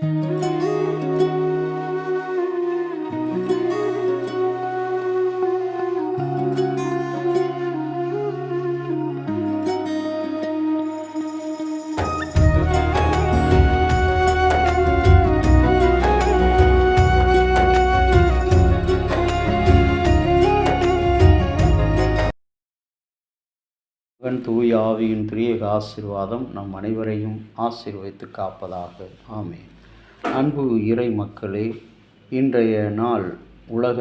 மகன் தூய ஆவியின் திரியேக ஆசீர்வாதம் நம் அனைவரையும் ஆசீர்வதித்து காப்பதாக. ஆமென். அன்பு இறை மக்களே, இன்றைய நாள் உலக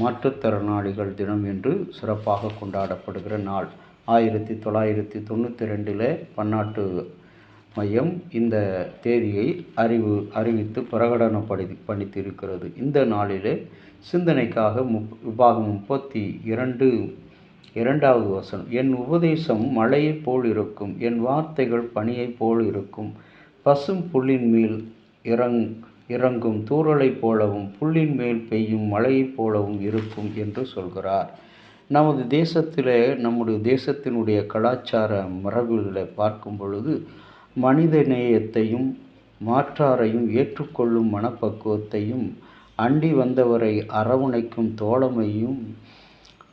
மாற்றுத்திறனாளிகள் தினம் என்று சிறப்பாக கொண்டாடப்படுகிற நாள். 1992 பன்னாட்டு மையம் இந்த தேதியை அறிவித்து பிரகடனப்படுத்தியிருக்கிறது. இந்த நாளிலே சிந்தனைக்காக விபாகம் 32 2வது வசனம், என் உபதேசம் மழையைப் போல் இருக்கும், என் வார்த்தைகள் பனியைப் போல் இருக்கும், பசும் புல்லின் மேல் இறங்கும் தூறலைப் போலவும் புல்லின் மேல் பெய்யும் மழையைப் போலவும் இருக்கும் என்று சொல்கிறார். நமது தேசத்திலே, நம்முடைய தேசத்தினுடைய கலாச்சார மரபுகளை பார்க்கும் பொழுது மனித நேயத்தையும் மாற்றாரையும் ஏற்றுக்கொள்ளும் மனப்பக்குவத்தையும் அண்டி வந்தவரை அரவணைக்கும் தோழமையும்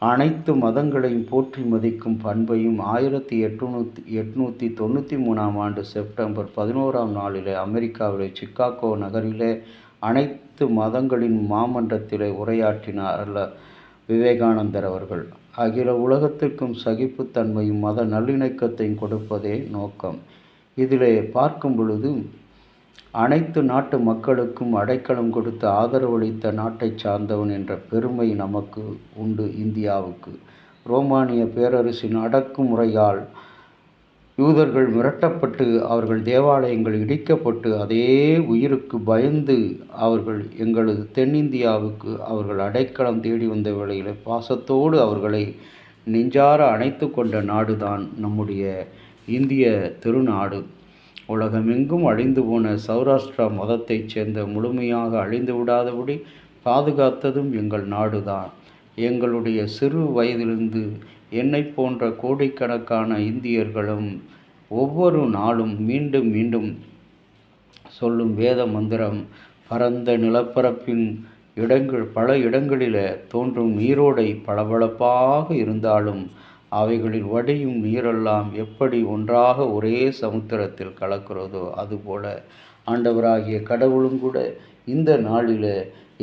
அனைத்து மதங்களையும் போற்றி மதிக்கும் பண்பையும் 1893 செப்டம்பர் 11 அமெரிக்காவிலே சிக்காகோ நகரிலே அனைத்து மதங்களின் மாமன்றத்திலே உரையாற்றினார் விவேகானந்தர் அவர்கள். அகில உலகத்திற்கும் சகிப்புத்தன்மையும் மத நல்லிணக்கத்தையும் கொடுப்பதே நோக்கம். இதிலே பார்க்கும் பொழுது அனைத்து நாட்டு மக்களுக்கும் அடைக்கலம் கொடுத்து ஆதரவளித்த நாட்டை சார்ந்தவன் என்ற பெருமை நமக்கு உண்டு. இந்தியாவுக்கு ரோமானிய பேரரசின் அடக்குமுறையால் யூதர்கள் மிரட்டப்பட்டு அவர்கள் தேவாலயங்கள் இடிக்கப்பட்டு அதே உயிருக்கு பயந்து அவர்கள் எங்களது தென்னிந்தியாவுக்கு அவர்கள் அடைக்கலம் தேடி வந்த வேளையில் பாசத்தோடு அவர்களை நெஞ்சார அணைத்து கொண்ட நாடுதான் நம்முடைய இந்திய திருநாடு. உலகமெங்கும் அழிந்து போன சௌராஷ்டிரா மதத்தைச் சேர்ந்த முழுமையாக அழிந்து விடாதபடி பாதுகாத்ததும் எங்கள் நாடுதான். எங்களுடைய சிறு வயதிலிருந்து என்னை போன்ற கோடிக்கணக்கான இந்தியர்களும் ஒவ்வொரு நாளும் மீண்டும் மீண்டும் சொல்லும் வேத மந்திரம், பரந்த நிலப்பரப்பின் பல இடங்களில் தோன்றும் நீரோடை பளபளப்பாக இருந்தாலும் அவைகளில் வடியும் நீரெல்லாம் எப்படி ஒன்றாக ஒரே சமுத்திரத்தில் கலக்கிறதோ அதுபோல ஆண்டவராகிய கடவுளும் கூட இந்த நாளில்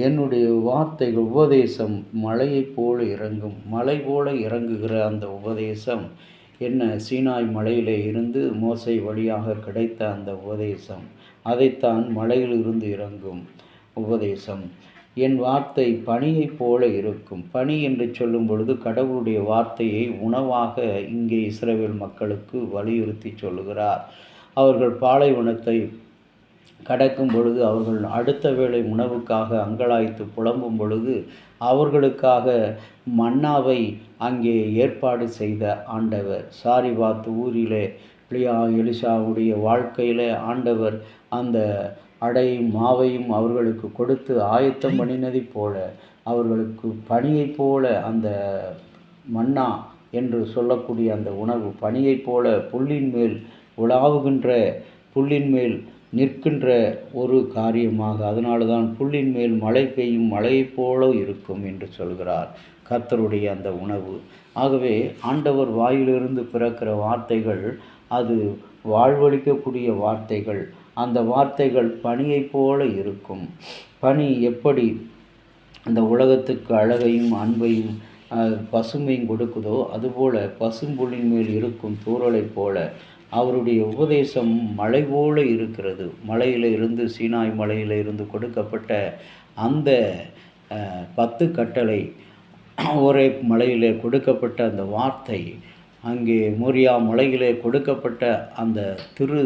என்னுடைய வார்த்தைகள் உபதேசம் மலையைப் போல இறங்கும், மலை போல இறங்குகிற அந்த உபதேசம் என்ன, சீனாய் மலையிலே இருந்து மோசை வழியாக கிடைத்த அந்த உபதேசம், அதைத்தான் மலையில் இருந்து இறங்கும் உபதேசம். என் வார்த்தை பனியைப் போல இருக்கும். பனி என்று சொல்லும் பொழுது கடவுளுடைய வார்த்தையை உணவாக இங்கே இஸ்ரவேல் மக்களுக்கு வலியுறுத்தி சொல்லுகிறார். அவர்கள் பாலைவனத்தை கடக்கும் பொழுது அவர்கள் அடுத்த வேளை உணவுக்காக அங்கலாய்த்து புலம்பும் பொழுது அவர்களுக்காக மன்னாவை அங்கே ஏற்பாடு செய்த ஆண்டவர். சாரிபாத் ஊரிலே எலிசாவுடைய வாழ்க்கையில் ஆண்டவர் அந்த அடையும் மாவையும் அவர்களுக்கு கொடுத்து ஆயத்தம் பண்ணினதை போல அவர்களுக்கு பனியைப் போல அந்த மன்னா என்று சொல்லக்கூடிய அந்த உணவு பனியைப் போல புல்லின் மேல் உலாவுகின்ற, புல்லின் மேல் நிற்கின்ற ஒரு காரியமாக, அதனால தான் புல்லின் மேல் மழை பெய்யும் மழையைப் போல இருக்கும் என்று சொல்கிறார் கர்த்தருடைய அந்த உணவு. ஆகவே ஆண்டவர் வாயிலிருந்து பிறக்கிற வார்த்தைகள் அது வாழ்வளிக்கக்கூடிய வார்த்தைகள். அந்த வார்த்தைகள் பனியைப் போல இருக்கும். பனி எப்படி அந்த உலகத்துக்கு அழகையும் அன்பையும் பசுமையும் கொடுக்குதோ அதுபோல பசும்புல்லின் மேல் இருக்கும் தூறலைப் போல அவருடைய உபதேசம் மலை போல இருக்கிறது. மலையில் இருந்து, சீனாய் மலையில் இருந்து கொடுக்கப்பட்ட அந்த 10 கட்டளை, ஒரே மலையிலே கொடுக்கப்பட்ட அந்த வார்த்தை, அங்கே மோரியா மலையிலே கொடுக்கப்பட்ட அந்த திரு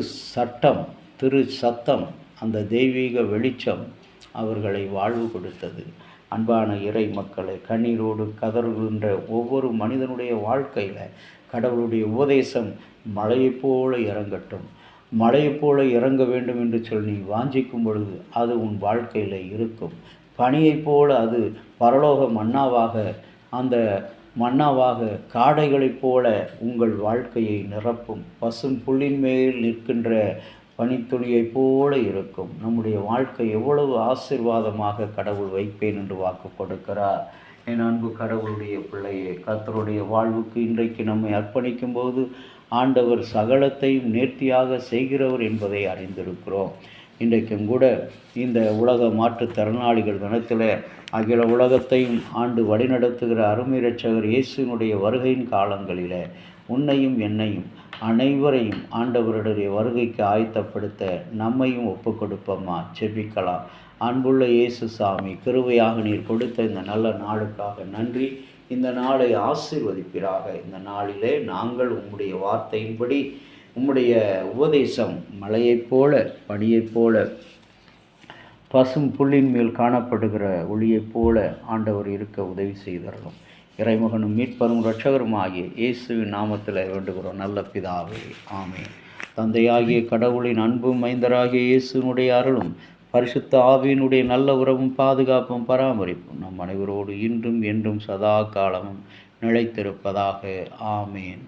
சத்தம், அந்த தெய்வீக வெளிச்சம் அவர்களை வாழ்வு கொடுத்தது. அன்பான இறை மக்களை, கண்ணீரோடு கதறுகின்ற ஒவ்வொரு மனிதனுடைய வாழ்க்கையில் கடவுளுடைய உபதேசம் மழையைப் போல இறங்கட்டும். மழையைப் போல இறங்க வேண்டும் என்று சொல்லி வாஞ்சிக்கும் பொழுது அது உன் வாழ்க்கையில் இருக்கும். பனியைப் போல அது பரலோக மன்னாவாக, அந்த மன்னாவாக காடைகளைப் போல உங்கள் வாழ்க்கையை நிரப்பும். பசும் புல்லின் மேல் நிற்கின்ற பனித்துளியைப் போல இருக்கும். நம்முடைய வாழ்க்கை எவ்வளவு ஆசீர்வாதமாக கடவுள் வைப்பேன் என்று வாக்கு கொடுக்கிறார். என் அன்பு கடவுளுடைய பிள்ளையே, கர்த்தருடைய வாழ்வுக்கு இன்றைக்கு நம்மை அர்ப்பணிக்கும் போது ஆண்டவர் சகலத்தையும் நேர்த்தியாக செய்கிறவர் என்பதை அறிந்திருக்கிறோம். இன்றைக்கும் கூட இந்த உலக மாற்றுத்திறனாளிகள் தினத்தில் அகில உலகத்தையும் ஆண்டு வழிநடத்துகிற அருமை இரட்சகர் இயேசுவினுடைய வருகையின் காலங்களில் உன்னையும் என்னையும் அனைவரையும் ஆண்டவருடைய வருகைக்கு ஆயத்தப்படுத்த நம்மையும் ஒப்பு கொடுப்போமா? செபிக்கலாம். அன்புள்ள இயேசு சாமி, கிருபையாக நீர் கொடுத்த இந்த நல்ல நாளுக்காக நன்றி. இந்த நாளை ஆசீர்வதிப்பீராக. இந்த நாளிலே நாங்கள் உம்முடைய வார்த்தையின்படி, உம்முடைய உபதேசம் மலையைப் போல, பனியைப் போல, பசும் புல்லின் மேல் காணப்படுகிற ஒளியைப் போல ஆண்டவர் இருக்க உதவி செய்தரணும். இறைமகனும் மீட்பரும் இரட்சகரும் ஆகிய இயேசுவின் நாமத்தில் வேண்டுகிறோம் நல்ல பிதாவே, ஆமென். தந்தையாகிய கடவுளின் அன்பும் மைந்தராகிய இயேசுவினுடைய அருளும் பரிசுத்த ஆவியினுடைய நல்ல உறவும் பாதுகாப்பும் பராமரிப்பும் நம் அனைவரோடு இன்றும் என்றும் சதா காலமும் நிலைத்திருப்பதாக. ஆமேன்.